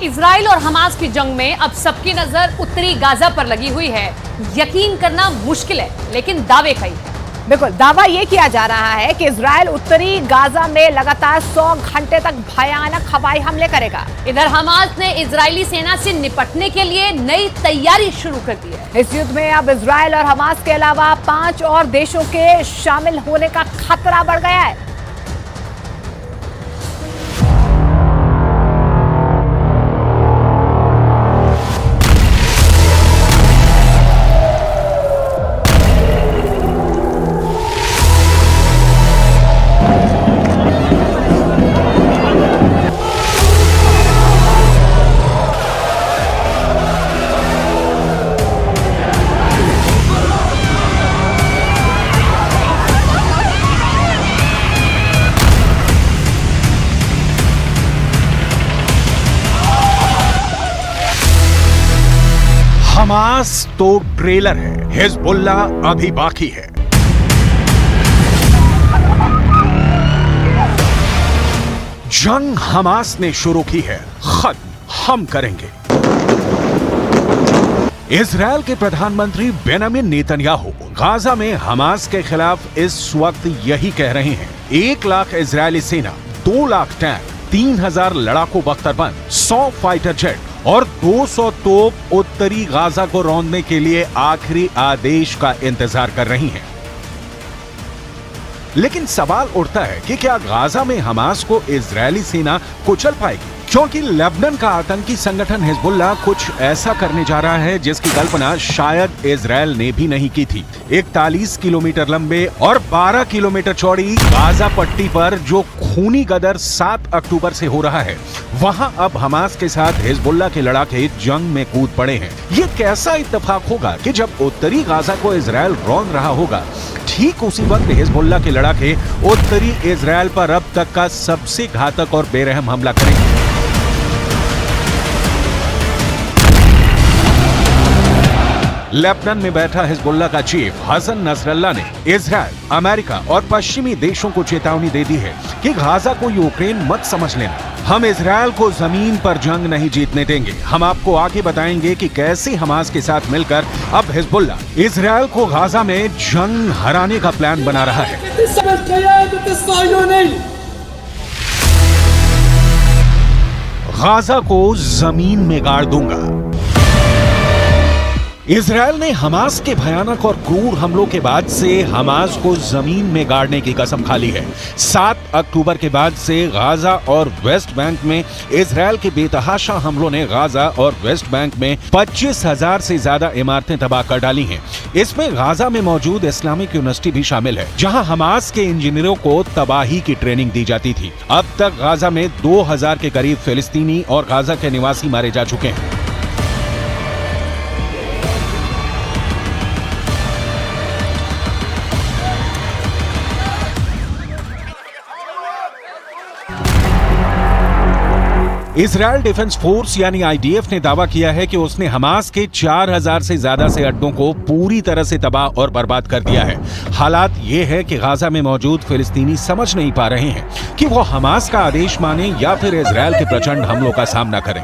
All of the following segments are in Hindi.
इजराइल और हमास की जंग में अब सबकी नजर उत्तरी गाजा पर लगी हुई है। यकीन करना मुश्किल है, लेकिन दावे कई है। बिल्कुल, दावा ये किया जा रहा है कि इजराइल उत्तरी गाजा में लगातार 100 घंटे तक भयानक हवाई हमले करेगा। इधर हमास ने इजरायली सेना से निपटने के लिए नई तैयारी शुरू कर दी है। इस युद्ध में अब इजराइल और हमास के अलावा 5 और देशों के शामिल होने का खतरा बढ़ गया है। हमास तो ट्रेलर है, हिजबुल्लाह अभी बाकी है। जंग हमास ने शुरू की है, खत्म हम करेंगे। इजराइल के प्रधानमंत्री बेंजामिन नेतन्याहू गाजा में हमास के खिलाफ इस वक्त यही कह रहे हैं। 1 लाख इजरायली सेना, 2 लाख टैंक, 3000 लड़ाकू बख्तरबंद, 100 फाइटर जेट और 200 तोप उत्तरी गाजा को रौंदने के लिए आखिरी आदेश का इंतजार कर रही हैं। लेकिन सवाल उठता है कि क्या गाजा में हमास को इजरायली सेना कुचल पाएगी? क्योंकि लेबनान का आतंकी संगठन हिजबुल्लाह कुछ ऐसा करने जा रहा है जिसकी कल्पना शायद इजराइल ने भी नहीं की थी। 41 किलोमीटर लंबे और 12 किलोमीटर चौड़ी गाजा पट्टी पर जो खूनी गदर 7 अक्टूबर से हो रहा है, वहां अब हमास के साथ हिजबुल्लाह के लड़ाके जंग में कूद पड़े हैं। ये कैसा इत्तेफाक होगा कि जब उत्तरी गाजा को इजराइल रौंद रहा होगा, ठीक उसी वक्त हिजबुल्लाह के लड़ाके उत्तरी इजराइल पर अब तक का सबसे घातक और बेरहम हमला करेंगे। लेबनान में बैठा हिजबुल्लाह का चीफ हसन नसरल्लाह ने इजराइल, अमेरिका और पश्चिमी देशों को चेतावनी दे दी है कि गाजा को यूक्रेन मत समझ लेना। हम इजराइल को जमीन पर जंग नहीं जीतने देंगे। हम आपको आगे बताएंगे कि कैसे हमास के साथ मिलकर अब हिजबुल्लाह इजराइल को गाजा में जंग हराने का प्लान बना रहा है। गाजा को जमीन में गाड़ दूंगा। इजराइल ने हमास के भयानक और क्रूर हमलों के बाद से हमास को जमीन में गाड़ने की कसम खा ली है। 7 अक्टूबर के बाद से गाजा और वेस्ट बैंक में इजराइल के बेतहाशा हमलों ने गाजा और वेस्ट बैंक में 25,000 से ज्यादा इमारतें तबाह कर डाली हैं। इसमें गाजा में मौजूद इस्लामिक यूनिवर्सिटी भी शामिल है, जहां हमास के इंजीनियरों को तबाही की ट्रेनिंग दी जाती थी। अब तक गाजा में 2000 के करीब फिलिस्तीनी और गाजा के निवासी मारे जा चुके हैं। इजराइल डिफेंस फोर्स यानी आईडीएफ ने दावा किया है कि उसने हमास के 4000 से ज्यादा से अड्डों को पूरी तरह से तबाह और बर्बाद कर दिया है। हालात ये है कि गाजा में मौजूद फिलिस्तीनी समझ नहीं पा रहे हैं कि वो हमास का आदेश माने या फिर इजराइल के प्रचंड हमलों का सामना करें।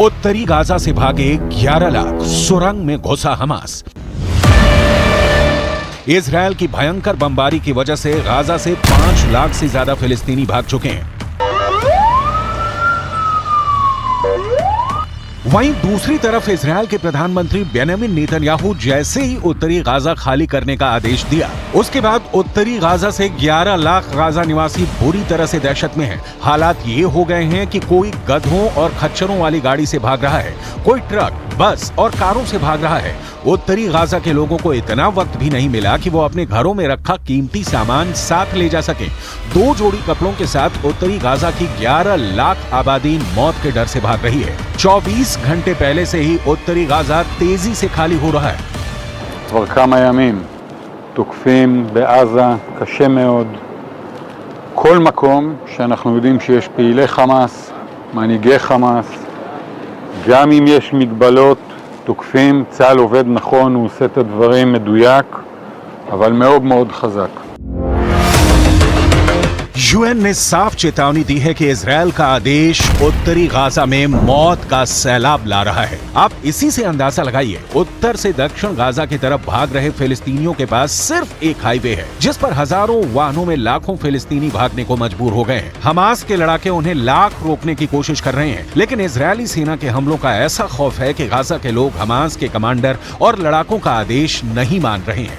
उत्तरी गाजा से भागे 11 लाख, सुरंग में घुसा हमास। इजराइल की भयंकर बमबारी की वजह से गाजा से 5 लाख से ज्यादा फिलिस्तीनी भाग चुके हैं। वहीं दूसरी तरफ इजराइल के प्रधानमंत्री बेंजामिन नेतन्याहू जैसे ही उत्तरी गाजा खाली करने का आदेश दिया, उसके बाद उत्तरी गाजा से 11 लाख गाजा निवासी बुरी तरह से दहशत में हैं। हालात ये हो गए हैं कि कोई गधों और खच्चरों वाली गाड़ी से भाग रहा है, कोई ट्रक, बस और कारों से भाग रहा है। उत्तरी गाजा के लोगों को इतना वक्त भी नहीं मिला कि वो अपने घरों में रखा कीमती सामान साथ ले जा सके। 2 जोड़ी कपड़ों के साथ उत्तरी गाजा की 11 लाख आबादी मौत के डर से भाग रही है। 24 घंटे पहले से ही उत्तरी गाजा तेजी से खाली हो रहा है। כבר כמה ימים תוקפים בעזה קשה מאוד כל מקום שאנחנו יודעים שיש פעילי חמאס, מנהיגי חמאס, גם אם יש מגבלות תוקפים, צה"ל עובד נכון, הוא עושה את הדברים מדויק, אבל מאוד מאוד חזק. यूएन ने साफ चेतावनी दी है कि इजरायल का आदेश उत्तरी गाजा में मौत का सैलाब ला रहा है। आप इसी से अंदाजा लगाइए, उत्तर से दक्षिण गाजा की तरफ भाग रहे फिलिस्तीनियों के पास सिर्फ एक हाईवे है जिस पर हजारों वाहनों में लाखों फिलिस्तीनी भागने को मजबूर हो गए हैं। हमास के लड़ाके उन्हें लाख रोकने की कोशिश कर रहे हैं, लेकिन इजरायली सेना के हमलों का ऐसा खौफ है कि गाजा के लोग हमास के कमांडर और लड़ाकों का आदेश नहीं मान रहे हैं।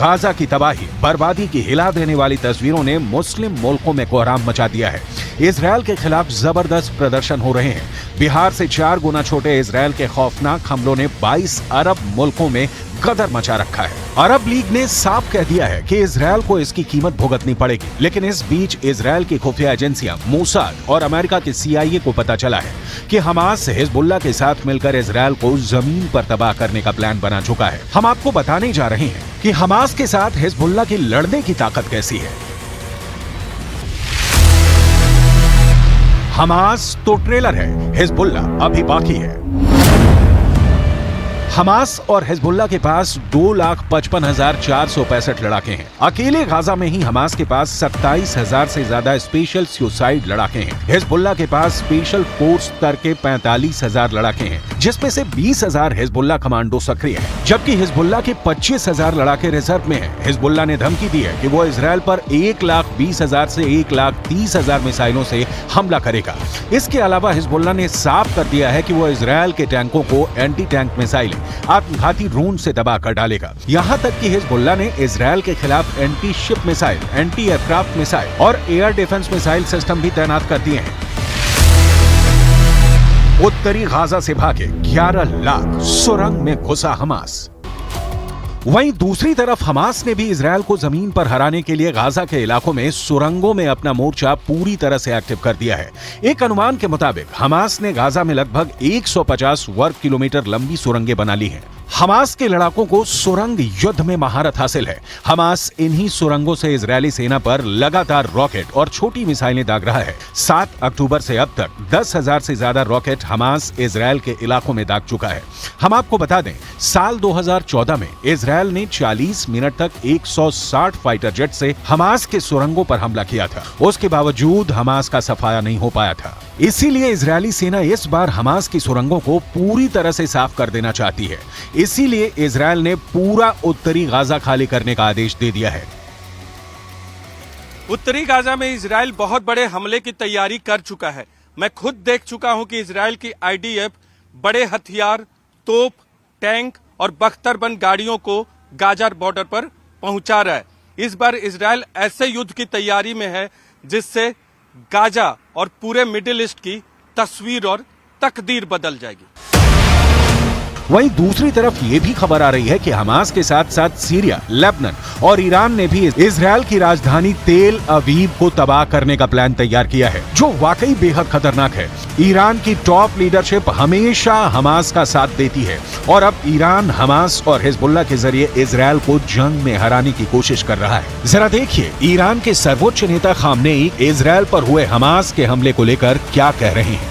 गाजा की तबाही बर्बादी की हिला देने वाली तस्वीरों ने मुस्लिम मुल्कों में कोहराम मचा दिया है। इजरायल के खिलाफ जबरदस्त प्रदर्शन हो रहे हैं। बिहार से 4 गुना छोटे इजरायल के खौफनाक हमलों ने 22 अरब मुल्कों में गदर मचा रखा है। अरब लीग ने साफ कह दिया है कि इजरायल को इसकी कीमत भुगतनी पड़ेगी, लेकिन इस बीच इजरायल की खुफिया एजेंसियां मोसाद और अमेरिका के CIA को पता चला है कि हमास हिजबुल्लाह के साथ मिलकर इजरायल को जमीन पर तबाह करने का प्लान बना चुका है। हम आपको बताने जा रहे हैं कि हमास के साथ हिजबुल्लाह की लड़ने की ताकत कैसी है। हमास तो ट्रेलर है, हिजबुल्लाह अभी बाकी है। हमास और हिजबुल्लाह के पास 2,55,465 लड़ाके हैं। अकेले गाजा में ही हमास के पास 27,000 से ज्यादा स्पेशल सुसाइड लड़ाके हैं। हिजबुल्लाह के पास स्पेशल फोर्स स्तर के 45,000 लड़ाके हैं, जिसमें से 20,000 हिजबुल्लाह कमांडो सक्रिय है, जबकि हिजबुल्लाह के 25,000 लड़ाके रिजर्व में हैं। हिजबुल्लाह ने धमकी दी है कि वो इजरायल पर 1,20,000 से 1,30,000 मिसाइलों से हमला करेगा। इसके अलावा हिजबुल्लाह ने साफ कर दिया है कि वो इजरायल के टैंकों को एंटी टैंक मिसाइल आत्मघाती ड्रोन से दबा कर डालेगा। यहाँ तक कि हिजबुल्लाह ने इजरायल के खिलाफ anti ship missile, anti aircraft missile और एयर डिफेंस मिसाइल सिस्टम भी तैनात कर दिए हैं। उत्तरी गाजा से भागे 11 लाख, सुरंग में घुसा हमास। वहीं दूसरी तरफ हमास ने भी इजरायल को जमीन पर हराने के लिए गाजा के इलाकों में सुरंगों में अपना मोर्चा पूरी तरह से एक्टिव कर दिया है। एक अनुमान के मुताबिक हमास ने गाजा में लगभग 150 वर्ग किलोमीटर लंबी सुरंगें बना ली हैं। हमास के लड़ाकों को सुरंग युद्ध में महारत हासिल है। हमास इन्हीं सुरंगों से इजरायली सेना पर लगातार रॉकेट और छोटी मिसाइलें दाग रहा है। 7 अक्टूबर से अब तक 10,000 से ज्यादा रॉकेट हमास इजरायल के इलाकों में दाग चुका है। हम आपको बता दें, साल 2014 में इजरायल ने 40 मिनट तक 160 फाइटर जेट से हमास के सुरंगों पर हमला किया था। उसके बावजूद हमास का सफाया नहीं हो पाया था। इसीलिए इजरायली सेना इस बार हमास की सुरंगों को पूरी तरह से साफ कर देना चाहती है। इसीलिए इजरायल ने पूरा उत्तरी गाजा खाली करने का आदेश दे दिया है। उत्तरी गाजा में इजरायल बहुत बड़े हमले की तैयारी कर चुका है। मैं खुद देख चुका हूं कि इजरायल की IDF बड़े हथियार, तोप, टैंक और बख्तरबंद गाड़ियों को गाजा बॉर्डर पर पहुंचा रहा है। इस बार इजरायल ऐसे युद्ध की तैयारी में है जिससे गाजा और पूरे मिडिल ईस्ट की तस्वीर और तकदीर बदल जाएगी। वहीं दूसरी तरफ ये भी खबर आ रही है कि हमास के साथ साथ सीरिया, लेबनान और ईरान ने भी इजरायल की राजधानी तेल अवीव को तबाह करने का प्लान तैयार किया है, जो वाकई बेहद खतरनाक है। ईरान की टॉप लीडरशिप हमेशा हमास का साथ देती है और अब ईरान हमास और हिजबुल्लाह के जरिए इजरायल को जंग में हराने की कोशिश कर रहा है। जरा देखिए ईरान के सर्वोच्च नेता खामनेई इजरायल पर हुए हमास के हमले को लेकर क्या कह रहे हैं।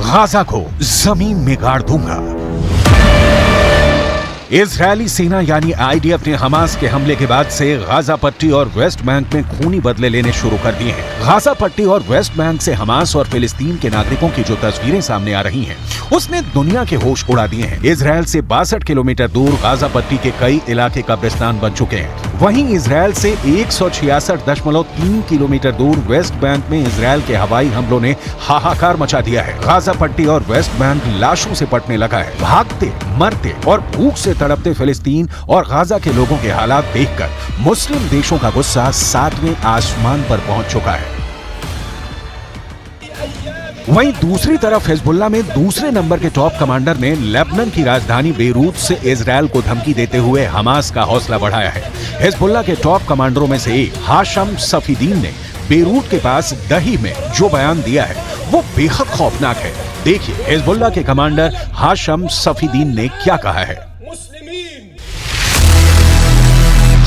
गाजा को जमीन में गाड़ दूंगा। इजरायली सेना यानी आईडीएफ ने हमास के हमले के बाद से गाजा पट्टी और वेस्ट बैंक में खूनी बदले लेने शुरू कर दिए हैं। गाजा पट्टी और वेस्ट बैंक से हमास और फिलिस्तीन के नागरिकों की जो तस्वीरें सामने आ रही हैं, उसने दुनिया के होश उड़ा दिए हैं। इजरायल से 62 किलोमीटर दूर गाजा पट्टी के कई इलाके कब्रिस्तान बन चुके हैं। वहीं इजरायल से 166.3 किलोमीटर दूर वेस्ट बैंक में इजरायल के हवाई हमलों ने हाहाकार मचा दिया है। गाजा पट्टी और वेस्ट बैंक लाशों से पटने लगा है। भागते, मरते और भूख से तड़पते फिलिस्तीन और गाजा के लोगों के हालात देखकर मुस्लिम देशों का गुस्सा 7वें आसमान पर पहुंच चुका है। वहीं दूसरी तरफ हिजबुल्लाह में दूसरे नंबर के टॉप कमांडर ने लेबनान की राजधानी बेरूत से इजरायल को धमकी देते हुए हमास का हौसला बढ़ाया है। हिजबुल्लाह के टॉप कमांडरों में से एक हाशम सफीदीन ने बेरूत के पास दही में जो बयान दिया है वो बेहद खौफनाक है। देखिए हिजबुल्लाह के कमांडर हाशम सफीदीन ने क्या कहा है।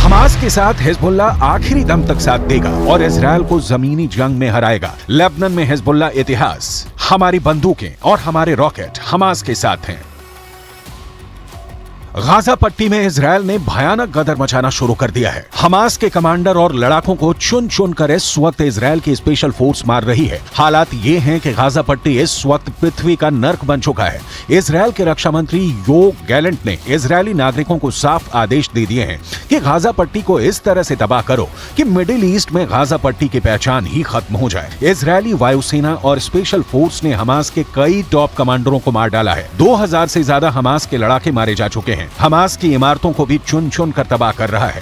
हमास के साथ हिजबुल्लाह आखिरी दम तक साथ देगा और इजरायल को जमीनी जंग में हराएगा। लेबनान में हिजबुल्लाह इतिहास, हमारी बंदूकें और हमारे रॉकेट हमास के साथ हैं। गाजा पट्टी में इजरायल ने भयानक गदर मचाना शुरू कर दिया है। हमास के कमांडर और लड़ाकों को चुन चुन कर इस वक्त इजरायल की स्पेशल फोर्स मार रही है। हालात ये हैं कि गाजा पट्टी इस वक्त पृथ्वी का नर्क बन चुका है। इजरायल के रक्षा मंत्री योव गैलेंट ने इजरायली नागरिकों को साफ आदेश दे दिए हैं कि गाजा पट्टी को इस तरह से तबाह करो कि मिडिल ईस्ट में गाजा पट्टी की पहचान ही खत्म हो जाए। इजरायली वायुसेना और स्पेशल फोर्स ने हमास के कई टॉप कमांडरों को मार डाला है। 2000 से ज्यादा हमास के लड़ाके मारे जा चुके हैं। हमास की इमारतों को भी चुन चुन कर तबाह कर रहा है।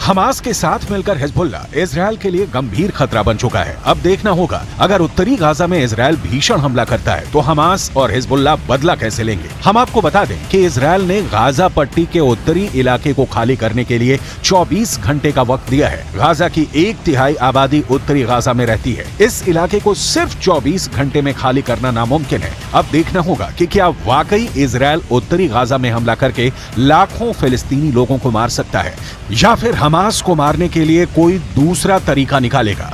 हमास के साथ मिलकर हिजबुल्लाह इजरायल के लिए गंभीर खतरा बन चुका है। अब देखना होगा अगर उत्तरी गाजा में इजरायल भीषण हमला करता है तो हमास और हिजबुल्लाह बदला कैसे लेंगे। हम आपको बता दें कि इजरायल ने गाजा पट्टी के उत्तरी इलाके को खाली करने के लिए 24 घंटे का वक्त दिया है। गाजा की 1/3 आबादी उत्तरी गाजा में रहती है। इस इलाके को सिर्फ 24 घंटे में खाली करना नामुमकिन है। अब देखना होगा कि क्या वाकई इजरायल उत्तरी गाजा में हमला करके लाखों फिलिस्तीनी लोगों को मार सकता है या फिर हमास को मारने के लिए कोई दूसरा तरीका निकालेगा।